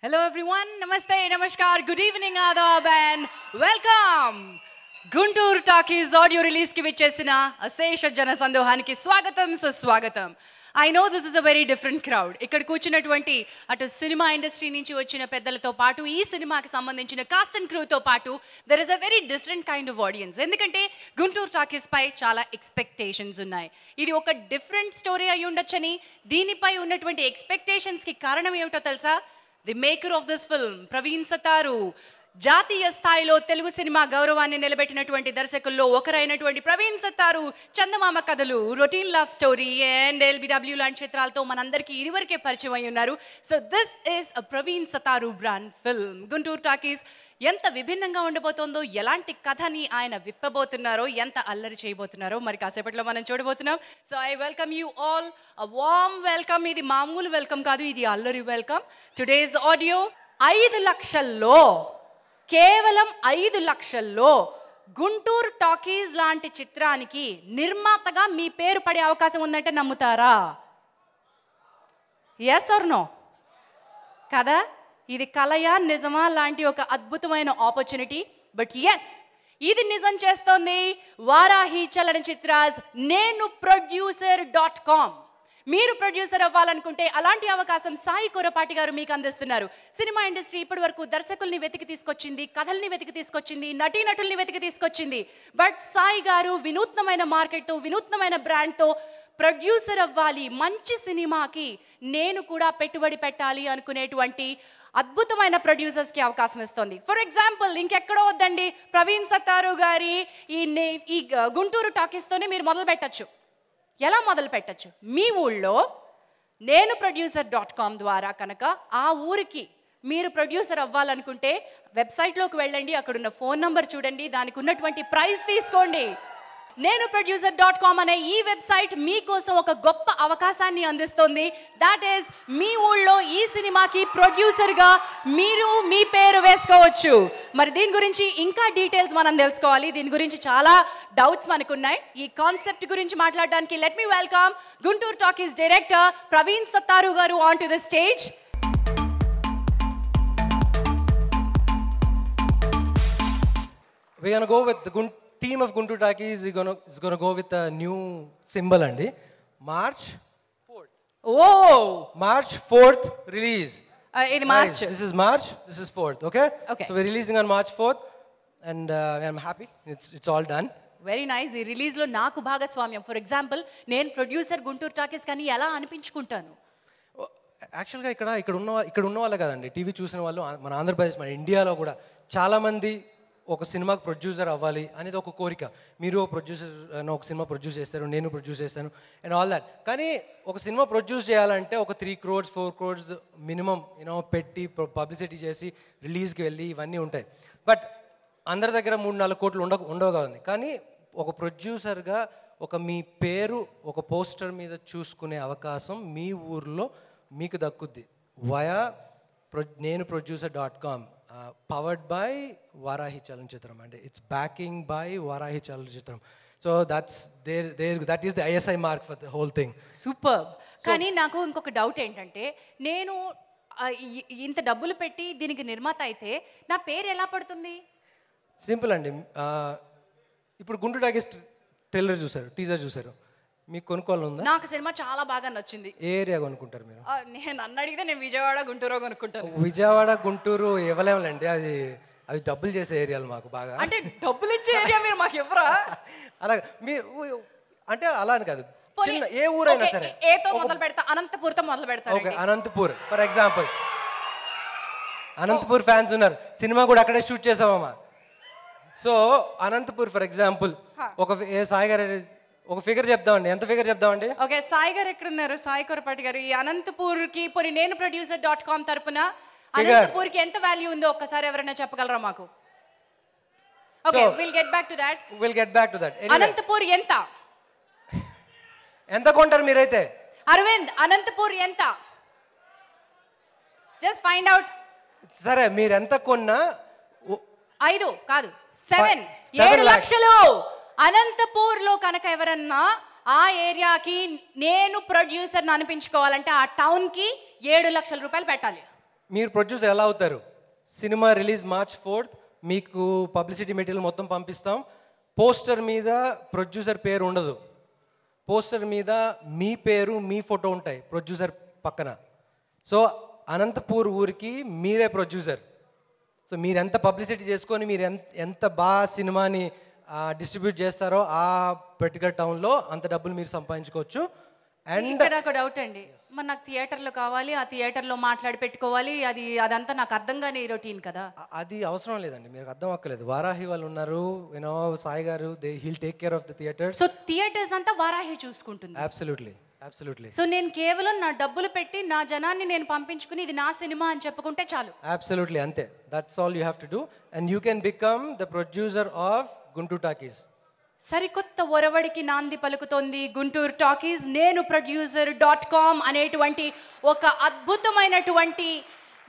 Hello everyone, Namaste, Namaskar, good evening Adab and welcome. Guntur Talkies audio release ki vichesina Asesha Jana Sandohaniki Swagatam Suswagatam. I know this is a very different crowd. Ikkada కూర్చున్నటువంటి అటు cinema industry నుంచి వచ్చిన పెద్దలతో పాటు ఈ సినిమాకి సంబంధించిన cost and crew తో పాటు there is a very different kind of audience. ఎందుకంటే గుంటూరు టాకీస్ పై చాలా ఎక్స్పెక్టేషన్స్ ఉన్నాయి. ఇది ఒక డిఫరెంట్ స్టోరీ అయి ఉండొచ్చని దీనిపై ఉన్నటువంటి ఎక్స్పెక్టేషన్స్ కి కారణం ఏమిటో తెలుసా? The maker of this film Praveen Sattaru, జాతీయ స్థాయిలో తెలుగు సినిమా గౌరవాన్ని నిలబెట్టినటువంటి దర్శకుల్లో ఒకరైనటువంటి Praveen Sattaru Chandamama Kathalu, routine love story and LBW లాంటి చిత్రాలతో మనందరికీ ఇదివరకే పరిచయం అయి ఉన్నారు. So this is a Praveen Sattaru brand film. Guntur Talkies ఎంత విభిన్నంగా ఉండబోతోందో, ఎలాంటి కథని ఆయన విప్పబోతున్నారో, ఎంత అల్లరి చేయబోతున్నారో మరి కాసేపట్లో మనం చూడబోతున్నాం. So I welcome you all, a warm welcome. ఇది మామూలు వెల్కమ్ కాదు, ఇది అల్లరి వెల్కమ్. టుడేస్ ఆడియో 5 లక్షల్లో, కేవలం 5 లక్షల్లో గుంటూరు టాకీస్ లాంటి చిత్రానికి నిర్మాతగా మీ పేరు పడే అవకాశం ఉందంటే నమ్ముతారా? Yes or no? కదా, ఇది కలయా నిజమా లాంటి ఒక అద్భుతమైన ఆపర్చునిటీ. బట్ ఎస్, ఇది నిజం చేస్తోంది వారాహి చలనచిత్రాస్ నేను ప్రొడ్యూసర్.com. మీరు ప్రొడ్యూసర్ అవ్వాలనుకుంటే అలాంటి అవకాశం సాయి కొరపాటి గారు మీకు అందిస్తున్నారు. సినిమా ఇండస్ట్రీ ఇప్పటి వరకు దర్శకుల్ని వెతికి తీసుకొచ్చింది, కథల్ని వెతికి తీసుకొచ్చింది, నటీనటుల్ని వెతికి తీసుకొచ్చింది. బట్ సాయి గారు వినూత్నమైన మార్కెట్తో, వినూత్నమైన బ్రాండ్తో ప్రొడ్యూసర్ అవ్వాలి, మంచి సినిమాకి నేను కూడా పెట్టుబడి పెట్టాలి అనుకునేటువంటి అద్భుతమైన ప్రొడ్యూసర్స్కి అవకాశం ఇస్తుంది. ఫర్ ఎగ్జాంపుల్, ఇంకెక్కడో వద్దండి, ప్రవీణ్ సతారు గారి ఈ గుంటూరు టాకీస్తోనే మీరు మొదలు పెట్టచ్చు. ఎలా మొదలు పెట్టచ్చు? మీ ఊళ్ళో నేను ప్రొడ్యూసర్.com ద్వారా కనుక ఆ ఊరికి మీరు ప్రొడ్యూసర్ అవ్వాలనుకుంటే వెబ్సైట్లోకి వెళ్ళండి, అక్కడున్న ఫోన్ నంబర్ చూడండి, దానికి ఉన్నటువంటి ప్రైస్ తీసుకోండి. నేను ప్రొడ్యూసర్.com అనే ఈ వెబ్సైట్ మీకోసం ఒక గొప్ప అవకాశాన్ని అందిస్తుంది. దాట్ ఈస్, మీ ఊళ్ళో ఈ సినిమాకి ప్రొడ్యూసర్గా మీరు మీ పేరు వేసుకోవచ్చు. మరి దీని గురించి ఇంకా డీటెయిల్స్ మనం తెలుసుకోవాలి. దీని గురించి చాలా డౌట్స్ మనకున్నాయి. ఈ కాన్సెప్ట్ గురించి మాట్లాడడానికి let me welcome Guntur Talkies director Praveen Sattaru garu on to the stage. We're gonna go with the team of Guntur Talkies is gonna go with a new symbol andi. March 4th. Oh! March 4th release. ఇది March. This is March. This is 4th. Okay. Okay. So we're releasing on March 4th, and I'm happy. It's all done. Very nice. ఈ రిలీజ్లో నాకు భాగస్వామ్యం. For example, నేను producer Guntur talkies కానీ ఎలా అనిపించుకుంటాను? యాక్చువల్గా ఇక్కడ ఉన్న వాళ్ళే కదండి, టీవీ చూసిన వాళ్ళు మన ఆంధ్రప్రదేశ్, మన ఇండియాలో కూడా చాలామంది ఒక సినిమాకి ప్రొడ్యూసర్ అవ్వాలి అనేది ఒక కోరిక. మీరు ప్రొడ్యూసర్, ఒక సినిమా ప్రొడ్యూస్ చేస్తారు, నేను ప్రొడ్యూస్ చేస్తాను అండ్ ఆల్ దాట్. కానీ ఒక సినిమా ప్రొడ్యూస్ చేయాలంటే ఒక 3 crores 4 crores మినిమం పెట్టి పబ్లిసిటీ చేసి రిలీజ్కి వెళ్ళి ఇవన్నీ ఉంటాయి. బట్ అందరి దగ్గర 3-4 కోట్లు ఉండవు కదండి. కానీ ఒక ప్రొడ్యూసర్గా మీ పేరు ఒక పోస్టర్ మీద చూసుకునే అవకాశం మీ ఊర్లో మీకు దక్కుద్ది. వయా నేను ప్రొడ్యూసర్.com, powered by Varahi Chalanchitram, and it's backing by Varahi Chalanchitram. So that is the ISI mark for the whole thing. Super. కానీ నాకు ఇంకొక డౌట్ ఏంటంటే, నేను ఇంత డబ్బులు పెట్టి దీనికి నిర్మాత అయితే నా పేరు ఎలా పడుతుంది? సింపుల్ అండి. ఇప్పుడు గుంటూరు టాకీస్ టీజర్ చూసారు, మీకు కొనుక్కోవాలి ఉందా? నాకు సినిమా చాలా బాగా నచ్చింది. ఏ ఏరియా కొనుక్కుంటారు మీరు? నేను నన్ను అడిగితే నేను విజయవాడ గుంటూరు కొనుక్కుంటాను. విజయవాడ గుంటూరు ఇవ్వలేములండి, అవి డబ్బులు చేసే ఏరియాలు మాకు బాగా. అంటే డబ్బులు ఇచ్చే ఏరియా మీరు మాకు ఇవ్వరా? అలా మీరు అంటే అలా అని కాదు, చిన్న ఏ ఊరైనా సరే. ఏతో మొదలు పెడతా, అనంతపూర్తో మొదలు పెడతా. Okay, Anantapur for example. Anantapur fans ఉన్నారు, సినిమా కూడా అక్కడే షూట్ చేసామమ్మా. So Anantapur for example, Sai garu ఒక ఫిగర్ చెప్దామండి. ఎంత ఫిగర్ చెప్దామండి? ఓకే, సాయి గారు ఎక్కడున్నారు? సాయి కొరపాటి గారు. ఈ అనంతపూర్కి పోనీ నేను ప్రొడ్యూసర్.com తరపున అనంతపూర్కి ఎంత వాల్యూ ఉందో ఒక్కసారి ఎవరైనా చెప్పగలరా మాకు? Okay, will get back to that. Anantapur ఎంత కొంటారు మీరైతే? అరవింద్, అనంతపూర్ ఎంత? Just find out. సరే, మీరు ఎంత కొన్నా 5 కాదు 7 లక్షలు. అనంతపూర్లో కనుక ఎవరన్నా ఆ ఏరియాకి నేను ప్రొడ్యూసర్ని అనిపించుకోవాలంటే ఆ టౌన్కి 7 లక్షల రూపాయలు పెట్టాలి. మీరు ప్రొడ్యూసర్ ఎలా అవుతారు? సినిమా రిలీజ్ March 4th, మీకు పబ్లిసిటీ మెటీరియల్ మొత్తం పంపిస్తాం. పోస్టర్ మీద ప్రొడ్యూసర్ పేరు ఉండదు, పోస్టర్ మీద మీ పేరు మీ ఫోటో ఉంటాయి ప్రొడ్యూసర్ పక్కన. సో అనంతపూర్ ఊరికి మీరే ప్రొడ్యూసర్. సో మీరు ఎంత పబ్లిసిటీ చేసుకొని మీరు ఎంత బాగా సినిమాని డిస్ట్రిబ్యూట్ చేస్తారో ఆ పర్టికులర్ టౌన్లో అంత డబ్బులు మీరు సంపాదించుకోవచ్చు. అండ్ ఇక్కడ ఒక డౌట్ అండి, మరి నాకు థియేటర్లో కావాలి, ఆ థియేటర్లో మాట్లాడి పెట్టుకోవాలి, అదంతా నాకు అర్థం కాని రొటీన్ కదా. అది అవసరం లేదండి, మీకు అర్థం అక్కర్లేదు. వారాహి వాళ్ళు ఉన్నారు, యూనో సాయి గారు, he'll take care of the theatres. So theatres అంతా వారాహి చూసుకుంటుంది. అబ్సల్యూట్లీ. సో నేను కేవలం నా డబ్బులు పెట్టి నా జనాన్ని నేను పంపించుకుని ఇది నా సినిమా అని చెప్పుకుంటే చాలు. అబ్సల్యూట్లీ అంతే. That's all you have to do and you can become the producer of Guntur talkies. సరికొత్త ఒరవడికి నాంది పలుకుతోంది గుంటూరు టాకీస్. నేను producer.com అనేటువంటి ఒక అద్భుతమైనటువంటి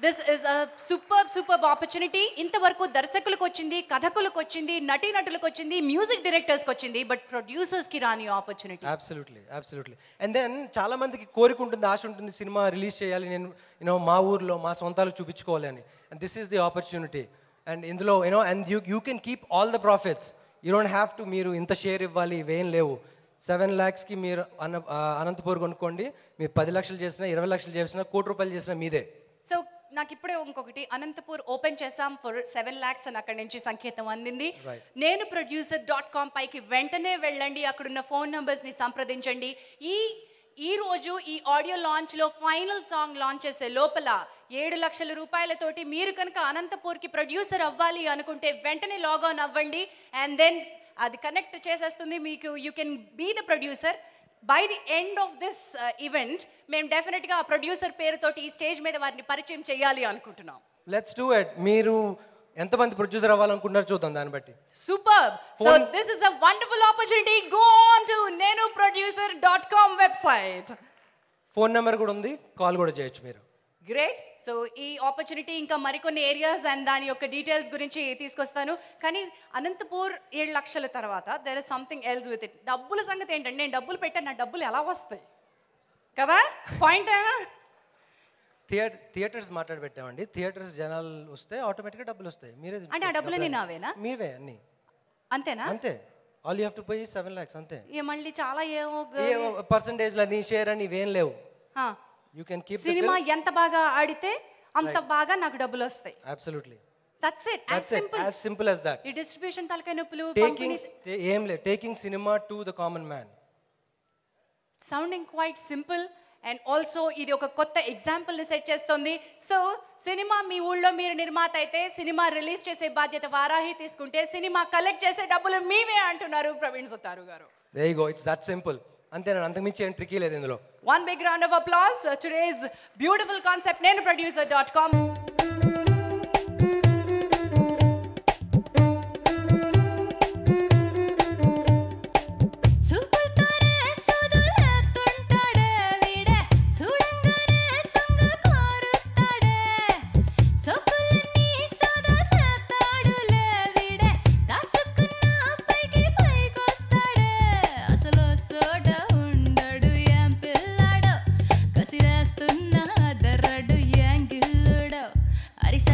this is a super opportunity. ఇంతవరకు దర్శకులకు వచ్చింది, కథకులకు వచ్చింది, నటీనటులకు వచ్చింది, మ్యూజిక్ డైరెక్టర్స్కి వచ్చింది, బట్ ప్రొడ్యూసర్స్కి రాని ఆపర్చునిటీ. అబ్సల్యూట్లీ. అండ్ దెన్ చాలా మందికి కోరిక ఉంటుంది, ఆశ ఉంటుంది, సినిమా రిలీజ్ చేయాలి, నేను మా ఊర్లో మా సొంతాలు చూపించుకోవాలి అని. And this is the opportunity. And ఇందులో and you can keep all the profits. You don't have to మీరు ఇంత షేర్ ఇవ్వాలి, ఇవేం లేవు. 7 lakhsకి మీరు అనంతపూర్ కొనుక్కోండి, మీరు 10 లక్షలు చేసినా 20 లక్షలు చేసినా 1 కోటి రూపాయలు చేసినా మీదే. సో నాకు ఇప్పుడే ఇంకొకటి, అనంతపూర్ ఓపెన్ చేసాం ఫర్ 7 lakhs అని అక్కడి నుంచి సంకేతం అందింది. నేను producer.com పైకి వెంటనే వెళ్ళండి, అక్కడున్న ఫోన్ నంబర్స్ని సంప్రదించండి. ఈ రోజు ఈ ఆడియో లాంచ్లో ఫైనల్ సాంగ్ లాంచ్ చేసే లోపల 7 లక్షల రూపాయలతోటి మీరు కనుక అనంతపూర్కి ప్రొడ్యూసర్ అవ్వాలి అనుకుంటే వెంటనే లాగాన్ అవ్వండి. అండ్ దెన్ అది కనెక్ట్ చేసేస్తుంది మీకు. You can be the producer. By the end of this event మేము డెఫినెట్గా ఆ ప్రొడ్యూసర్ పేరుతోటి ఈ స్టేజ్ మీద వారిని పరిచయం చేయాలి అనుకుంటున్నాం. Let's do it. మీరు ఎంతమంది ప్రొడ్యూసర్ అవ్వాలనుకుంటున్నారు చూద్దాం దాన్ని బట్టి. Super. So this is a wonderful opportunity. Go on to nenuproducer.com website. Phone number కూడా ఉంది, కాల్ కూడా చేయొచ్చు మీరు. గ్రేట్. సో ఈ ఆపర్చునిటీ ఇంకా మరికొన్ని ఏరియాస్ అండ్ దాని యొక్క డీటెయిల్స్ గురించి తీసుకొస్తాను. కానీ అనంతపూర్ 7 లక్షల తర్వాత there is something else with it. డబ్బుల సంగతి ఏంటంటే నేను డబ్బులు పెట్టాను, నా డబ్బులు ఎలా వస్తాయి కదా పాయింట్ అయినా. థియేటర్స్ మాట్లాడి పెట్టామండి. థియేటర్స్ జనాలు వస్తే ఆటోమేటిక్గా డబ్బులు వస్తాయి. మీరే అంటే ఆ డబ్బులన్నీ నావేనా? మీవే అన్ని. అంతేనా? అంతే. All you have to pay 7 lakhs అంతే. మళ్ళీ చాలా ఏమో పర్సంటేజ్లు షేర్ అని ఇవేం లేవు. You can keep. సినిమా ఎంత బాగా ఆడితే అంత బాగా నాకు డబ్బులు వస్తాయి. Absolutely. That's it. As simple as that. ఈ డిస్ట్రిబ్యూషన్ తలకాయ నొప్పులు ఏం లేదు. Taking cinema to the common man. Sounding quite simple and also ఇది ఒక కొత్త ఎగ్జాంపుల్ని సెట్ చేస్తుంది. సో సినిమా మీ ఊళ్ళో మీరు నిర్మాత అయితే సినిమా రిలీజ్ చేసే బాధ్యత వారాహి తీసుకుంటే సినిమా కలెక్ట్ చేసే డబ్బులు మీవే అంటున్నారు ప్రవీణ్ సుతారు గారు. There you go. It's that simple. అంతేనా? అంతకుమించి ఏం ట్రికీ లేదు ఇందులో. One big round of applause. Today's beautiful concept, nenuproducer.com. అరిసా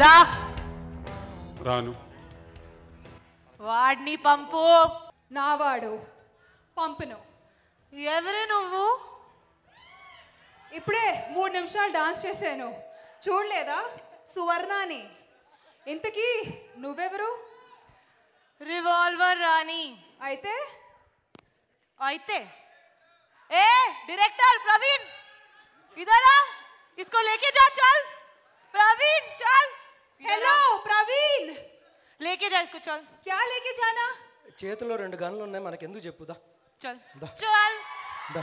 దా రాను. వాడిని పంపు. నావాడు పంపును. ఎవరే నువ్వు? ఇప్పుడే 3 నిమిషాలు డాన్స్ చేశాను, చూడలేదా? సువర్ణాని. ఇంతకీ నువ్వెవరు? రివాల్వర్ రాణి. అయితే అయితే ए डायरेक्टर प्रवीण इधर आ, इसको लेके जा. चल प्रवीण चल. हेलो प्रवीण, लेके जा इसको. चल. क्या लेके जाना? చేతిలో 2 గన్లు ఉన్నాయి, మనకెందుకు చెప్పుదా? चल दा. चल. దా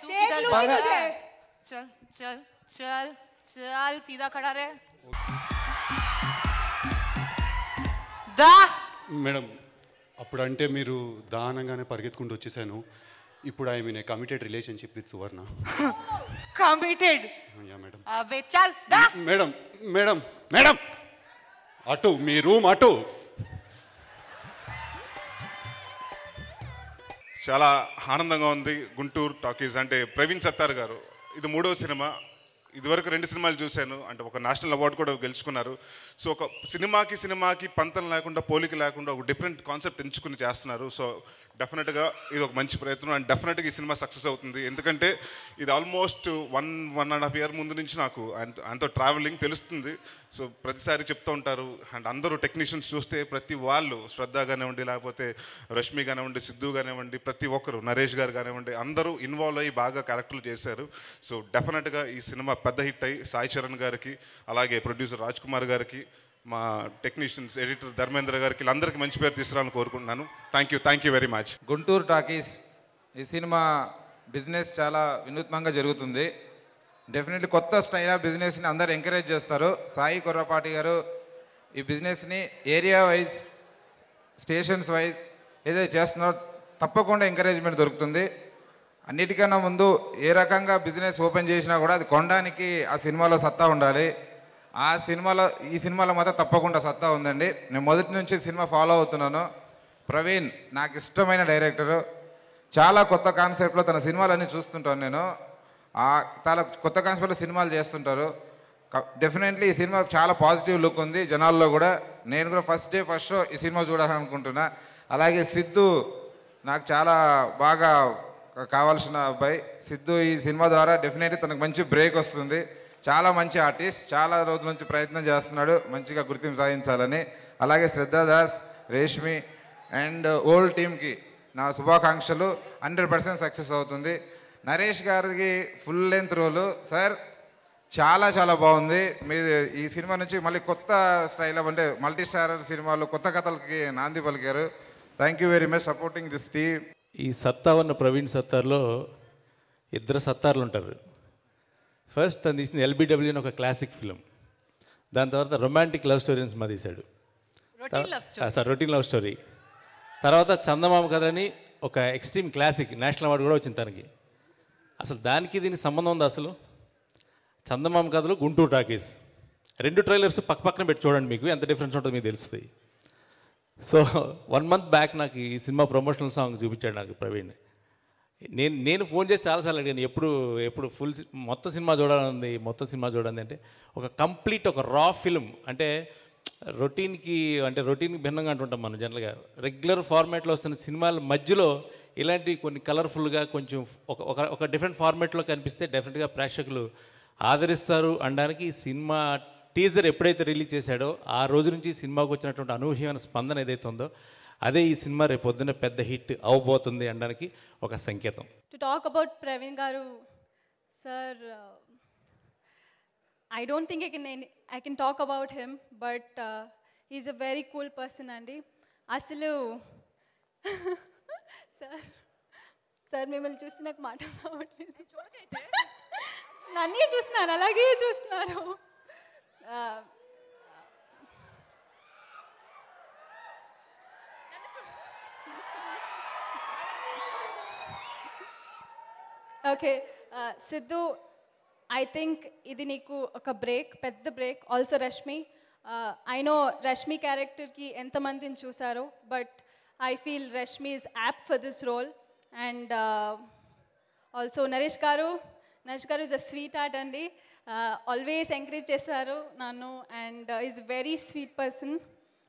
तू देख इधर लूंगी तुझे. चल चल चल चल सीधा खड़ा रहे. दा మేడం, అప్పుడు అంటే మీరు దానంగానే పరిగెత్తుకుంటూ వచ్చేసాను. ఇప్పుడు I mean a committed relationship with Suvarna. Committed. Yeah madam. अबे चल. दा మేడం మేడం మేడం, అటు మీ రూమ్ అటు. చాలా ఆనందంగా ఉంది. గుంటూరు టాకీస్ అంటే ప్రవీణ్ సత్తార్ గారు, ఇది 3వ సినిమా. ఇదివరకు 2 సినిమాలు చూశాను, అంటే ఒక నేషనల్ అవార్డు కూడా గెలుచుకున్నారు. సో ఒక సినిమాకి పంతం లేకుండా, పోలిక లేకుండా ఒక డిఫరెంట్ కాన్సెప్ట్ ఎంచుకుని చేస్తున్నారు. సో డెఫినెట్గా ఇది ఒక మంచి ప్రయత్నం అండ్ డెఫినెట్గా ఈ సినిమా సక్సెస్ అవుతుంది. ఎందుకంటే ఇది ఆల్మోస్ట్ 1.5 ఇయర్ ముందు నుంచి నాకు ఆయనతో ట్రావెలింగ్ తెలుస్తుంది. సో ప్రతిసారి చెప్తూ ఉంటారు. అండ్ అందరూ టెక్నీషియన్స్ చూస్తే ప్రతి వాళ్ళు, శ్రద్ధ కానివ్వండి, లేకపోతే రష్మి కానివ్వండి, సిద్ధు కానివ్వండి, ప్రతి ఒక్కరు, నరేష్ గారు కానివ్వండి, అందరూ ఇన్వాల్వ్ అయ్యి బాగా క్యారెక్టర్లు చేశారు. సో డెఫినెట్గా ఈ సినిమా పెద్ద హిట్ అయ్యి సాయి చరణ్ గారికి, అలాగే ప్రొడ్యూసర్ రాజ్ కుమార్ గారికి, మా టెక్నీషియన్స్, ఎడిటర్ ధర్మేంద్ర గారికి, వీళ్ళందరికీ మంచి పేరు తీసుకురావాలని కోరుకుంటున్నాను. Thank you very much. Guntur talkies ఈ సినిమా బిజినెస్ చాలా వినూత్నంగా జరుగుతుంది. డెఫినెట్లీ కొత్త స్టైల్ ఆఫ్ బిజినెస్ని అందరూ ఎంకరేజ్ చేస్తారు. సాయి కొర్రపాటి గారు ఈ బిజినెస్ని ఏరియా వైజ్, స్టేషన్స్ వైజ్ ఏదైతే చేస్తున్నారో తప్పకుండా ఎంకరేజ్మెంట్ దొరుకుతుంది. అన్నిటికన్నా ముందు ఏ రకంగా బిజినెస్ ఓపెన్ చేసినా కూడా అది కొనడానికి ఆ సినిమాలో సత్తా ఉండాలి. ఈ సినిమాలో మాత్రం తప్పకుండా సత్తా ఉందండి. నేను మొదటి నుంచి సినిమా ఫాలో అవుతున్నాను. ప్రవీణ్ నాకు ఇష్టమైన డైరెక్టరు. చాలా కొత్త కాన్సెప్ట్లో తన సినిమాలన్నీ చూస్తుంటాను నేను. చాలా కొత్త కాన్సెప్ట్లో సినిమాలు చేస్తుంటారు. డెఫినెట్లీ ఈ సినిమా చాలా పాజిటివ్ లుక్ ఉంది జనాల్లో కూడా. నేను కూడా ఫస్ట్ షో ఈ సినిమా చూడాలనుకుంటున్నా. అలాగే సిద్ధు నాకు చాలా బాగా కావాల్సిన అబ్బాయి. సిద్ధు ఈ సినిమా ద్వారా డెఫినెట్లీ తనకు మంచి బ్రేక్ వస్తుంది. చాలా మంచి ఆర్టిస్ట్, చాలా రోజుల నుంచి ప్రయత్నం చేస్తున్నాడు మంచిగా గుర్తింపు సాధించాలని. అలాగే శ్రద్ధాదాస్, రేష్మి అండ్ ఓల్డ్ టీమ్కి నా శుభాకాంక్షలు. 100% సక్సెస్ అవుతుంది. నరేష్ గారికి ఫుల్ లెంత్ రోలు సార్, చాలా చాలా బాగుంది. మీరు ఈ సినిమా నుంచి మళ్ళీ కొత్త స్టైల్ అంటే మల్టీ స్టారర్ సినిమాలు, కొత్త కథలకి నాంది పలికారు. Thank you very much supporting this team. ఈ సత్తా ఉన్న ప్రవీణ్ సత్తార్లో 2 సత్తార్లు ఉంటారు. ఫస్ట్ తను తీసిన ఎల్బిడబ్ల్యూ అని ఒక క్లాసిక్ ఫిలిం. దాని తర్వాత రొమాంటిక్ లవ్ స్టోరీ సినిమా తీశాడు, రొటీన్ లవ్ స్టోరీ. తర్వాత చందమామ కథ అని ఒక ఎక్స్ట్రీమ్ క్లాసిక్, నేషనల్ అవార్డు కూడా వచ్చింది తనకి. అసలు దానికి దీనికి సంబంధం ఉంది అసలు? చందమామ కథలు, గుంటూరు టాకీస్ 2 ట్రైలర్స్ పక్కన పెట్టి చూడండి, మీకు ఎంత డిఫరెన్స్ ఉంటుందో మీకు తెలుస్తుంది. సో 1 మంత్ బ్యాక్ నాకు ఈ సినిమా ప్రమోషనల్ సాంగ్ చూపించాడు నాకు ప్రవీణ్. నేను ఫోన్ చేసి చాలాసార్లు అడిగాను, ఎప్పుడు మొత్తం సినిమా చూడాలని అంటే ఒక కంప్లీట్ ఒక రా ఫిల్మ్. అంటే రొటీన్కి భిన్నంగా అంటుంటాం మనం జనరల్గా. రెగ్యులర్ ఫార్మాట్లో వస్తున్న సినిమాల మధ్యలో ఇలాంటి కొన్ని కలర్ఫుల్గా కొంచెం ఒక డిఫరెంట్ ఫార్మాట్లో కనిపిస్తే డెఫినెట్గా ప్రేక్షకులు ఆదరిస్తారు అనడానికి సినిమా టీజర్ ఎప్పుడైతే రిలీజ్ చేశాడో ఆ రోజు నుంచి సినిమాకు వచ్చినటువంటి అనూహ్యమైన స్పందన ఏదైతే ఉందో అదే ఈ సినిమా రేపు పొద్దున్న పెద్ద హిట్ అవబోతుంది అనడానికి ఒక సంకేతం. టు టాక్ అబౌట్ ప్రవీణ్ గారు sir, I don't think I can talk about him, but he's a very cool person అండి. అసలు సార్ మిమ్మల్ని చూస్తే నాకు మాట రావట్లేదు. నన్నే చూస్తున్నారు, అలాగే చూస్తున్నారు. ఓకే సిద్ధు, ఐ థింక్ ఇది నీకు ఒక బ్రేక్, పెద్ద break. Also Rashmi, I know Rashmi క్యారెక్టర్కి ఎంతమందిని చూసారో, but I feel Rashmi is apt for this role. And also Naresh గారు ఈజ్ అ స్వీట్ హార్ట్ అండి. ఆల్వేస్ ఎంకరేజ్ చేశారు నన్ను and is very sweet person.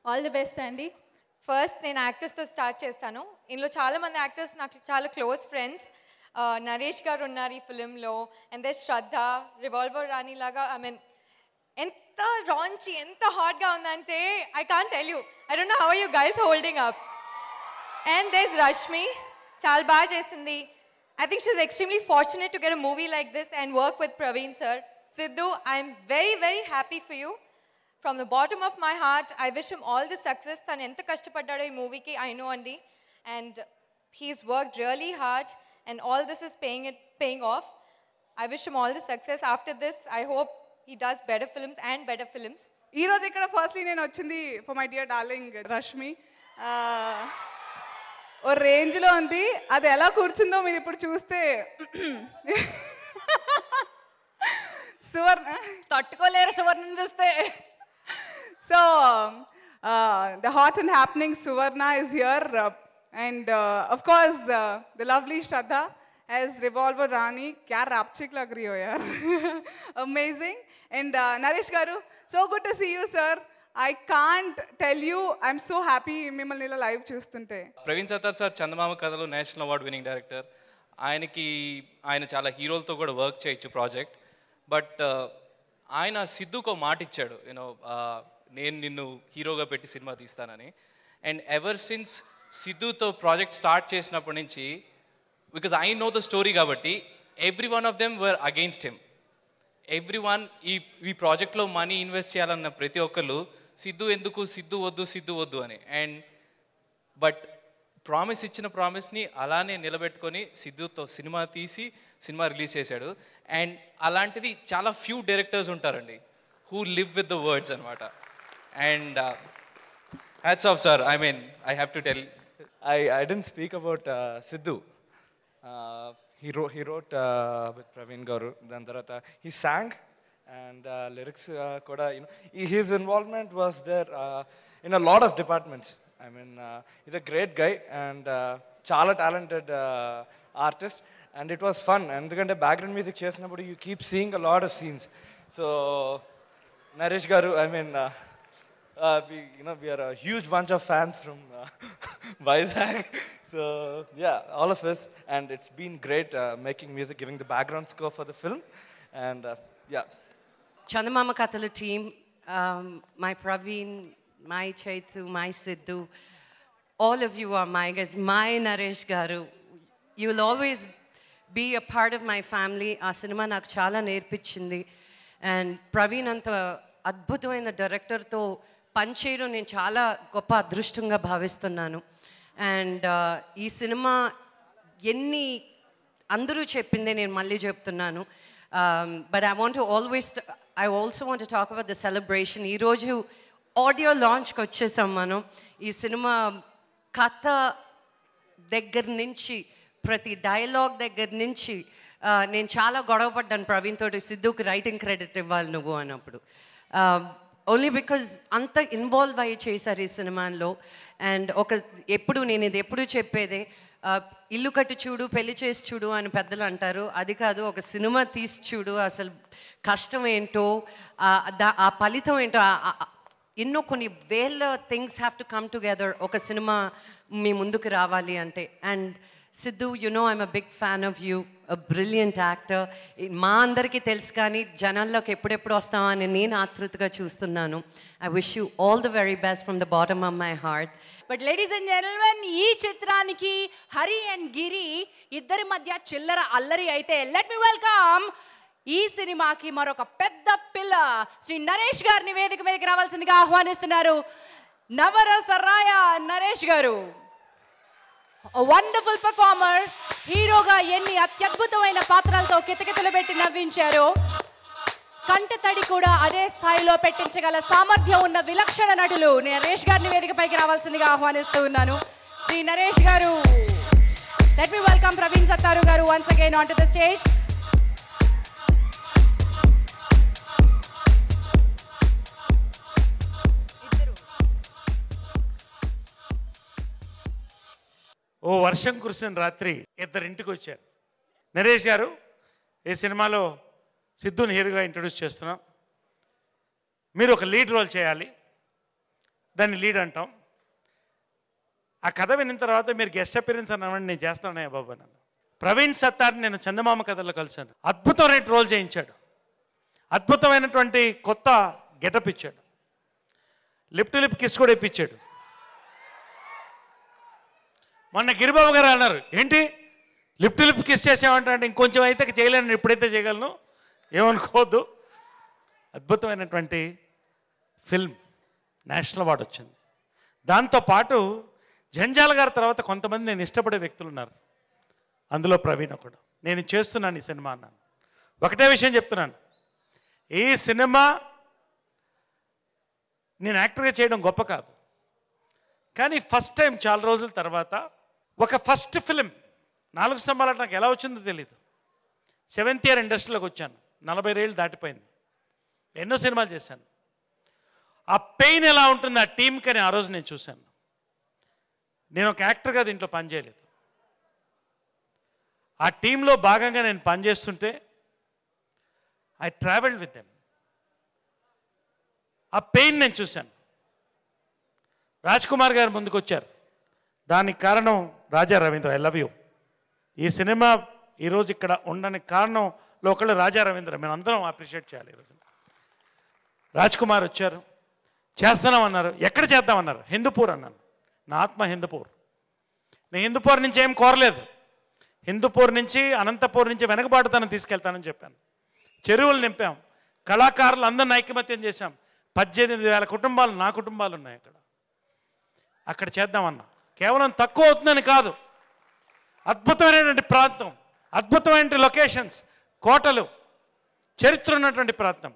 All the best అండి. ఫస్ట్ నేను యాక్టర్స్తో స్టార్ట్ చేస్తాను. ఇందులో చాలామంది యాక్టర్స్ నాకు చాలా క్లోజ్ ఫ్రెండ్స్. నరేష్ గారు ఉన్నారు ఈ ఫిలింలో, అండ్ దెన్ శ్రద్ధ, రివాల్వర్ రాణి లాగా. ఐ మీన్ ఎంత రాంచి, ఎంత హాట్గా ఉందంటే I can't tell you. I don't know how you guys holding up. And దెస్ Rashmi చాలా బాగా చేసింది. I think she's extremely fortunate to get a movie like this and work with Praveen sir. Sidhu, I'm very, very happy for you. From the bottom of my heart, I wish him all the success. Tanu enta kashtapaddado ee movie ki, I know andi. And he's worked really hard and all this is paying off. I wish him all the success. After this, I hope he does better films and better films. ఈ రోజు ఇక్కడ firstly నేను వచ్చింది for my dear darling Rashmi. ఓ రేంజ్లో ఉంది. అది ఎలా కూర్చుందో మీరు ఇప్పుడు చూస్తే సువర్ణ తట్టుకోలేరు సువర్ణని చూస్తే. So the hot and happening Suvarna is here and of course the lovely Shraddha as Revolver Rani. Kya rapchick lag rahi ho yaar. Amazing. And Naresh garu, so good to see you sir. I can't tell you, I'm so happy మిమ్మల్ని ఇలా live చూస్తుంటే. Praveen Sattar sir చందమామ కథలో national award winning director. ఆయన చాలా హీరోలతో కూడా work చేయొచ్చు project. But ఆయన సిద్ధుకు మాట ఇచ్చాడు, యూనో నేను నిన్ను హీరోగా పెట్టి సినిమా తీస్తానని. అండ్ ఎవర్ సిన్స్ సిద్ధుతో ప్రాజెక్ట్ స్టార్ట్ చేసినప్పటి నుంచి, because I know the story కాబట్టి, every one of them were against him. Every one ఈ ప్రాజెక్ట్లో మనీ ఇన్వెస్ట్ చేయాలన్న ప్రతి ఒక్కళ్ళు సిద్ధు ఎందుకు, సిద్ధు వద్దు అని. అండ్ బట్ ప్రామిస్ ఇచ్చిన ప్రామిస్ని అలానే నిలబెట్టుకొని సిద్ధుతో సినిమా తీసి సినిమా రిలీజ్ చేశాడు. అండ్ అలాంటిది చాలా ఫ్యూ డైరెక్టర్స్ ఉంటారండి who live with the words అనమాట. And hats off sir. I mean I have to tell, I didn't speak about Sidhu. He wrote with Praveen Garu. Then tarata he sang and lyrics koda, you know, his involvement was there in a lot of departments. I mean he's a great guy and chala talented artist, and it was fun endukante background music chesinappudu you keep seeing a lot of scenes. So Naresh garu, I mean we are a huge bunch of fans from Vizag. So yeah, all of us, and it's been great making music, giving the background score for the film, and yeah. Chandamama Kathala team, my Praveen, my Chaithu, my Sidhu, all of you are my guys, my Naresh garu. You will always be a part of my family. Aa cinema naaku chaala nerpichindi, and Praveen anta adbhutamaina director tho pancheyadu nenu chaala goppa adrushtamga bhavistunnanu. And ఈ cinema ఎన్ని అందరూ చెప్పిందే నేను మళ్ళీ చెప్తున్నాను. But I also want to talk about the celebration. ఈరోజు audio లాంచ్కి వచ్చేసాం మనం. ఈ సినిమా కథ దగ్గర నుంచి, ప్రతి డైలాగ్ దగ్గర నుంచి నేను చాలా గొడవపడ్డాను ప్రవీణ్ తోటి, సిద్ధుకి రైటింగ్ క్రెడిట్ ఇవ్వాలి నువ్వు అన్నప్పుడు. ఓన్లీ బికాజ్ అంత ఇన్వాల్వ్ అయ్యి చేశారు ఈ సినిమాలో. అండ్ నేను ఇది ఎప్పుడు చెప్పేదే, ఇల్లు కట్టు చూడు, పెళ్లి చేసి చూడు అని పెద్దలు అంటారు. అది కాదు, ఒక సినిమా తీసి చూడు, అసలు కష్టం ఏంటో, ఆ ఫలితం ఏంటో, ఎన్నో కొన్ని వేల things have to come together ఒక సినిమా మీ ముందుకు రావాలి అంటే. And Sidhu, you know I'm a big fan of you, a brilliant actor. మా అందరికీ తెలుసు కానీ జనాల్లోకి ఎప్పుడెప్పుడు వస్తావా అని నేను ఆతృతగా చూస్తున్నాను. I wish you all the very best from the bottom of my heart. But ladies and gentlemen, ఈ చిత్రానికి హరి అండ్ గిరి ఇద్దరి మధ్య చిల్లర అల్లరి అయితే, లెట్ మీ వెల్కమ్ ఈ సినిమాకి మరొక పెద్ద పిల్ల శ్రీ నరేష్ గారిని వేదిక మీదకి రావాల్సిందిగా ఆహ్వానిస్తున్నారు. నవరసరాయ నరేష్ గారు, వండర్ఫుల్ పర్ఫార్మర్. హీరోగా ఎన్ని అత్యద్భుతమైన పాత్రలతో కితకితలు పెట్టి నవ్వించారో, కంటతడి కూడా అదే స్థాయిలో పెట్టించగల సామర్థ్యం ఉన్న విలక్షణ నటులు నరేష్ గారిని వేదికపైకి రావాల్సిందిగా ఆహ్వానిస్తూ ఉన్నాను. Shri Naresh garu, let me welcome Praveen Sattaru garu once again on to the stage. ఓ వర్షం కురిసిన రాత్రి ఇద్దరు ఇంటికి వచ్చారు. నరేష్ గారు ఈ సినిమాలో సిద్ధుని హీరోగా ఇంట్రొడ్యూస్ చేస్తున్నాం. మీరు ఒక లీడ్ రోల్ చేయాలి, దాన్ని లీడ్ అంటాం. ఆ కథ విన్న తర్వాత మీరు గెస్ట్ అపిరెన్స్ అన్నామని నేను చేస్తానయ్యా బాబు నన్ను. ప్రవీణ్ సత్తార్ని నేను చందమామ కథలో కలిశాను. అద్భుతమైన రోల్ చేయించాడు, అద్భుతమైనటువంటి కొత్త గెటప్ ఇచ్చాడు, లిప్ టు లిప్ కిస్ కూడా ఇప్పించాడు. మొన్న గిరిబాబు గారు అన్నారు, ఏంటి లిప్ టు లిప్ కిస్ చేసామంటే ఇంకొంచెం అయితే చేయలేను, ఎప్పుడైతే చేయగలను, ఏమనుకోవద్దు. అద్భుతమైనటువంటి ఫిల్మ్, నేషనల్ అవార్డు వచ్చింది. దాంతోపాటు జంజాల గారి తర్వాత కొంతమంది నేను ఇష్టపడే వ్యక్తులు ఉన్నారు, అందులో ప్రవీణ్ ఒకడు. నేను చేస్తున్నాను ఈ సినిమా అన్నాను. ఒకటే విషయం చెప్తున్నాను, ఈ సినిమా నేను యాక్టర్గా చేయడం గొప్ప కాదు, కానీ ఫస్ట్ టైం చాలా రోజుల తర్వాత ఒక ఫస్ట్ ఫిలిం 4 స్తంభాలు నాకు ఎలా వచ్చిందో తెలీదు. 7th ఇయర్ ఇండస్ట్రీలోకి వచ్చాను, 40 ఏళ్ళు దాటిపోయింది, ఎన్నో సినిమాలు చేశాను. ఆ పెయిన్ ఎలా ఉంటుంది ఆ టీంకి అని ఆ రోజు నేను చూశాను. నేను ఒక యాక్టర్గా దీంట్లో పనిచేయలేదు, ఆ టీంలో భాగంగా నేను పనిచేస్తుంటే ఐ ట్రావెల్డ్ విత్ దెమ్. ఆ పెయిన్ నేను చూశాను. రాజ్ కుమార్ గారు ముందుకు వచ్చారు, దానికి కారణం Raja Ravindra. I love you. ఈ సినిమా ఈరోజు ఇక్కడ ఉండడానికి కారణంలో ఒకళ్ళు రాజా రవీంద్ర. మేము అందరం అప్రిషియేట్ చేయాలి. ఈరోజు రాజ్ కుమార్ వచ్చారు, చేస్తున్నామన్నారు. ఎక్కడ చేద్దామన్నారు? హిందూపూర్ అన్నాను. నా ఆత్మ హిందూపూర్. నేను హిందూపూర్ నుంచి ఏం కోరలేదు, హిందూపూర్ నుంచి అనంతపూర్ నుంచి వెనకబాటుతనం తీసుకెళ్తానని చెప్పాను. చెరువులు నింపాం, కళాకారులు అందరిని ఐకమత్యం చేశాం. 18,000 కుటుంబాలు నా కుటుంబాలు ఉన్నాయి అక్కడ. అక్కడ చేద్దామన్నా. కేవలం తక్కువ అవుతుందని కాదు, అద్భుతమైనటువంటి ప్రాంతం, అద్భుతమైన లొకేషన్స్, కోటలు, చరిత్ర ఉన్నటువంటి ప్రాంతం.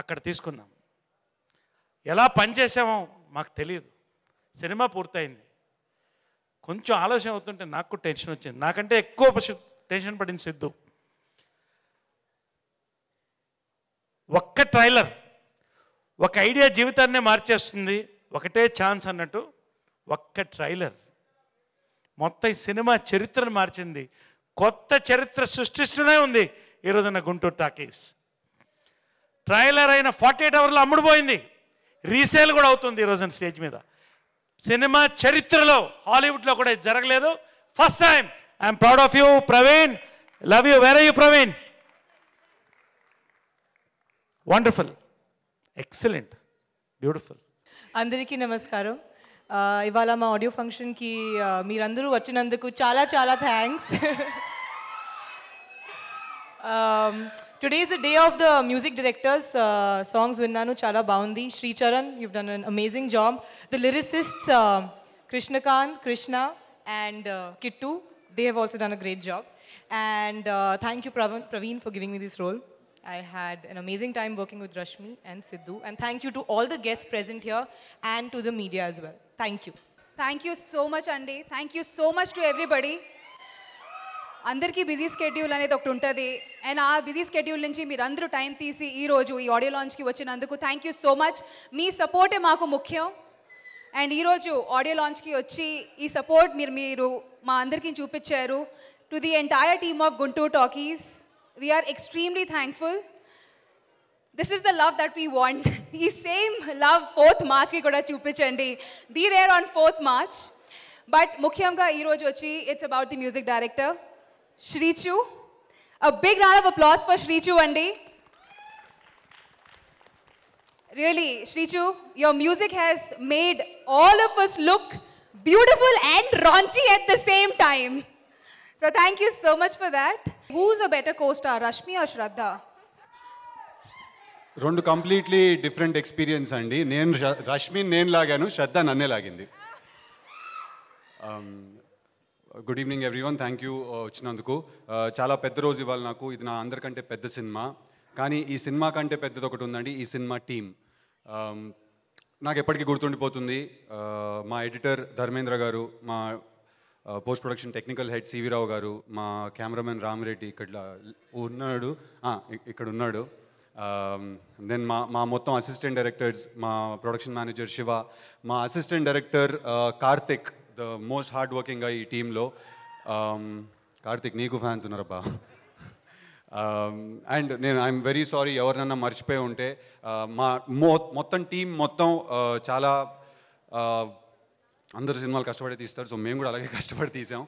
అక్కడ తీసుకున్నాం. ఎలా పనిచేసామో మాకు తెలియదు. సినిమా పూర్తయింది, కొంచెం ఆలోచన అవుతుంటే నాకు టెన్షన్ వచ్చింది. నాకంటే ఎక్కువ టెన్షన్ పడింది సిద్ధు. ఒక్క ట్రైలర్ ఒక ఐడియా జీవితాన్నే మార్చేస్తుంది, ఒకటే ఛాన్స్ అన్నట్టు ఒక్క ట్రైలర్ మొత్తం ఈ సినిమా చరిత్రను మార్చింది. కొత్త చరిత్ర సృష్టిస్తూనే ఉంది ఈరోజున్న గుంటూరు టాకీస్. ట్రైలర్ అయిన 48 అవర్లో అమ్ముడుపోయింది, రీసేల్ కూడా అవుతుంది ఈరోజున స్టేజ్ మీద. సినిమా చరిత్రలో హాలీవుడ్లో కూడా ఇది జరగలేదు, first time. I'm proud of you Praveen, love you. Where are you Praveen? Wonderful, excellent, beautiful. అందరికీ నమస్కారం. ఇవాళ మా ఆడియో ఫంక్షన్కి మీరందరూ వచ్చినందుకు చాలా చాలా thanks. Today is the day of the music directors. Songs విన్నాను, చాలా బాగుంది. Sricharan, you've done an amazing job. The lyricists, Krishnakant, Krishna and Kittu, they have also done a great job. And thank you Praveen for giving me this role. I had an amazing time working with Rashmi and Sidhu. And thank you to all the guests present here and to the media as well. Thank you. Thank you so much, Andy. Thank you so much to everybody. అందరికీ busy schedule అనేది ఒకటి ఉంటుంది, and ఆ busy schedule నుంచి మీరు అందరూ time తీసి ఈరోజు ఈ ఆడియో లాంచ్కి వచ్చినందుకు థ్యాంక్ యూ సో మచ్. మీ సపోర్టే మాకు ముఖ్యం. అండ్ ఈరోజు ఆడియో లాంచ్కి వచ్చి ఈ సపోర్ట్ మీరు మా అందరికీ చూపించారు. To the entire team of Guntur Talkies, we are extremely thankful. This is the love that we want. ఈ సేమ్ లవ్ 4th మార్చ్కి కూడా చూపించండి. Be there on 4th March. But ముఖ్యంగా ఈరోజు వచ్చి it's about the music director Shrichu. A big round of applause for Shrichu, Andy. Really, Shrichu, your music has made all of us look beautiful and raunchy at the same time. So thank you so much for that. Who's a better co-star, Rashmi or Shraddha? రెండు completely different experience అండి. నేను రష్మిని నేను లాగాను, శ్రద్ధ నన్నే లాగింది. Good evening everyone, thank you వచ్చినందుకు. చాలా పెద్ద రోజు ఇవాళ నాకు. ఇది నా అందరికంటే పెద్ద సినిమా, కానీ ఈ సినిమా కంటే పెద్దది ఒకటి ఉందండి, ఈ సినిమా టీమ్. నాకు ఎప్పటికీ గుర్తుండిపోతుంది. మా ఎడిటర్ ధర్మేంద్ర గారు, మా post production technical head CV Rao garu, మా కెమెరామెన్ రామిరెడ్డి ఇక్కడ ఉన్నాడు. దెన్ మా మొత్తం అసిస్టెంట్ డైరెక్టర్స్, మా ప్రొడక్షన్ మేనేజర్ శివ, మా assistant director Karthik, the most hard working ఈ టీంలో. కార్తిక్, నీకు ఫ్యాన్స్ ఉన్నారబ్బా. అండ్ నేను ఐఎమ్ వెరీ సారీ ఎవరినన్నా మర్చిపోయి ఉంటే. మా మొత్తం టీం మొత్తం చాలా అందరు సినిమాలు కష్టపడి తీస్తారు, సో మేము కూడా అలాగే కష్టపడి తీసాం.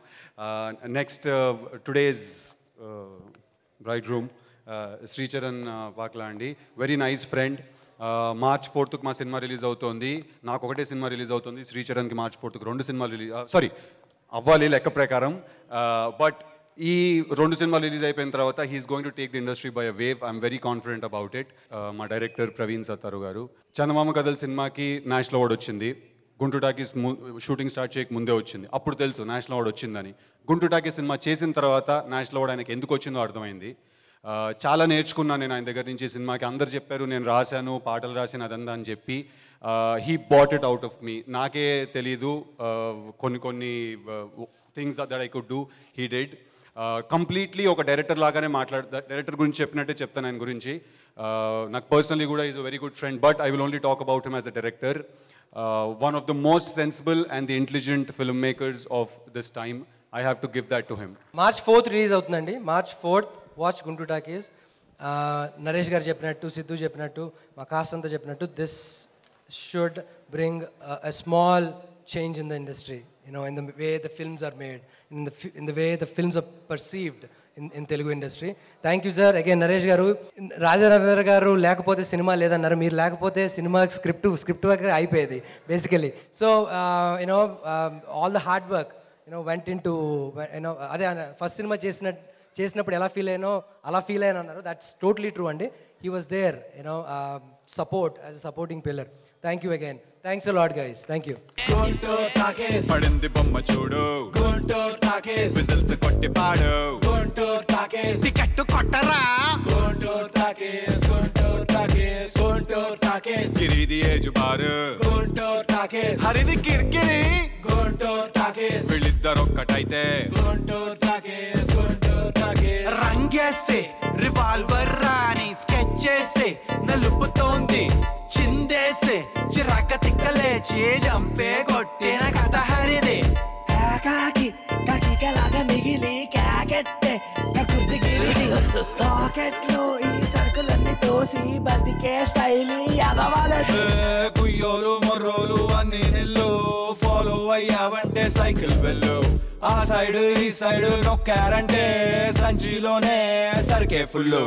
నెక్స్ట్ టుడేస్ బ్రైడ్ రూమ్ శ్రీచరణ్ వాక్లా అండి, very nice friend. March 4th మా సినిమా రిలీజ్ అవుతుంది, నాకు ఒకటే సినిమా రిలీజ్ అవుతుంది, శ్రీచరణ్కి March 4th 2 సినిమాలు రిలీజ్ అవ్వాలి లెక్క ప్రకారం. బట్ ఈ 2 సినిమాలు రిలీజ్ అయిపోయిన తర్వాత he's going to take the industry by a wave. I'm very confident about it. మా డైరెక్టర్ ప్రవీణ్ సత్తారు గారు, చందమామ కథల సినిమాకి నేషనల్ అవార్డు వచ్చింది. గుంటూరు టాకీస్ షూటింగ్ స్టార్ట్ చేయక ముందే వచ్చింది, అప్పుడు తెలుసు నేషనల్ అవార్డు వచ్చిందని. గుంటూరు టాకీస్ సినిమా చేసిన తర్వాత నేషనల్ అవార్డు ఆయనకి ఎందుకు వచ్చిందో అర్థమైంది. చాలా నేర్చుకున్నాను నేను ఆయన దగ్గర నుంచి. సినిమాకి అందరు చెప్పారు నేను రాశాను, పాటలు రాశాను అదంతా అని చెప్పి. He bought it out of me. నాకే తెలీదు కొన్ని things that I could do, he did. Completely ఒక డైరెక్టర్ లాగానే డైరెక్టర్ గురించి చెప్పినట్టే చెప్తాను ఆయన గురించి. నాకు పర్సనలీ కూడా is a very good friend, but I will only talk about him as a director. One of the most sensible and the intelligent filmmakers of this time. I have to give that to him. March 4th release అవుతుందండి. March 4th watch Guntur talkies. Naresh గారు చెప్పినట్టు, సిద్ధు చెప్పినట్టు, మా cost అంతా చెప్పినట్టు, this should bring a small change in the industry, in the way the films are made, in the way the films are perceived in Telugu industry. Thank you sir. Again Naresh గారు, రాజారావు గారు లేకపోతే cinema లేదన్నారు, మీరు లేకపోతే cinema script work అయిపోయేది basically. So all the hard work went into అదే first cinema చేసినప్పుడు ఎలా ఫీల్ అయ్యానో అలా ఫీల్ అయ్యాను అన్నారు. దట్స్ టోటలీ ట్రూ అండి. He was their support as a supporting pillar. Thank you again. Thanks a lot guys. Thank you. పడింది బొమ్మ చూడు, గుంటూరు టాకీస్ విజిల్స్ కొట్టి పాడు, గుంటూరు టాకీస్ టికెట్ కొట్టరా, గుంటూరు టాకీస్, గుంటూరు టాకీస్, గుంటూరు టాకీస్ గిరిది ఏజు బారు, గుంటూరు టాకీస్ హరిది కిరికిరి, గుంటూరు టాకీస్ వీళ్ళిద్దరు ఒక్కటైతే, గుంటూరు టాకీస్, గుంటూరు టాకీస్ రంగేసి రివాల్వర్ రాని స్కెచ్ చేసి నలుపుతోంది, చిందేసి చిరాక తిక్కలేచి జంపే కొట్టిన కథ హరిది, కాకి కాకిలాగా మిగిలి కాకెట్టే కకుర్తి గిరిది, పాకెట్లో ఈ సరుకులన్నీ తోసి బతికే స్టైల్ ఎదవాలది, కుయ్యోలు మొర్రోలు అన్ని నెల్లు ఫాలో అయ్యావంటే సైకిల్ బెల్లు, ఆ సైడ్ ఈ సైడ్ నొక్కారంటే సంచిలోనే సరికే ఫుల్లు.